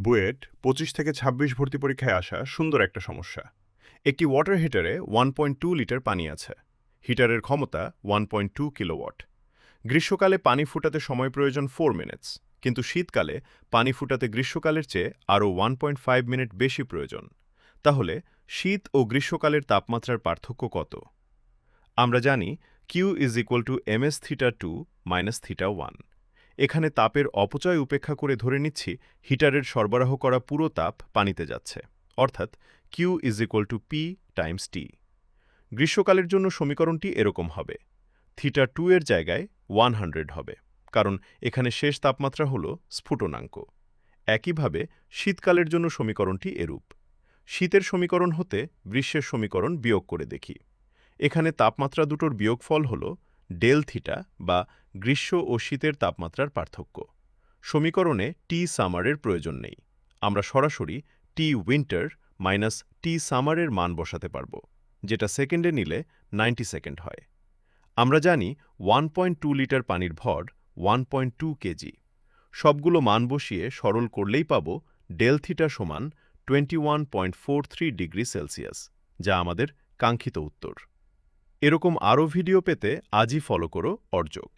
বুয়েট 25 থেকে 26 ভর্তি পরীক্ষায় আসা সুন্দর একটা সমস্যা। একটি ওয়াটার হিটারে 1.2 লিটার পানি আছে। হিটারের ক্ষমতা 1.2 কিলোওয়াট। গ্রীষ্মকালে পানি ফুটাতে সময় প্রয়োজন 4 মিনিটস, কিন্তু শীতকালে পানি ফুটাতে গ্রীষ্মকালের চেয়ে আরও 1.5 মিনিট বেশি প্রয়োজন। তাহলে শীত ও গ্রীষ্মকালের তাপমাত্রার পার্থক্য কত? আমরা জানি Q is equal to ms theta 2 minus theta 1। এখানে তাপের অপচয় উপেক্ষা করে ধরে নিচ্ছি হিটারের সরবরাহ করা পুরো তাপ পানিতে যাচ্ছে, অর্থাৎ Q is equal to P Times T। গ্রীষ্মকালের জন্য সমীকরণটি এরকম হবে, থিটা 2 এর জায়গায় 100 হবে, কারণ এখানে শেষ তাপমাত্রা হল স্ফুটনাঙ্ক। একইভাবে শীতকালের জন্য সমীকরণটি এরূপ। শীতের সমীকরণ হতে গ্রীষ্মের সমীকরণ বিয়োগ করে দেখি। এখানে তাপমাত্রা দুটোর বিয়োগফল হল ডেল থিটা বা গ্রীষ্ম ও শীতের তাপমাত্রার পার্থক্য। সমীকরণে টি সামারের প্রয়োজন নেই। আমরা সরাসরি টি উইন্টার মাইনাস টি সামারের মান বসাতে পারব, যেটা সেকেন্ডে নিলে 90 সেকেন্ড হয়। আমরা জানি 1.2 লিটার পানির ভর 1.2 কেজি। সবগুলো মান বসিয়ে সরল করলেই পাব ডেল থিটা সমান 21.43 ডিগ্রি সেলসিয়াস, যা আমাদের কাঙ্ক্ষিত উত্তর। এরকম আরও ভিডিও পেতে আজই ফলো করো অর্জক।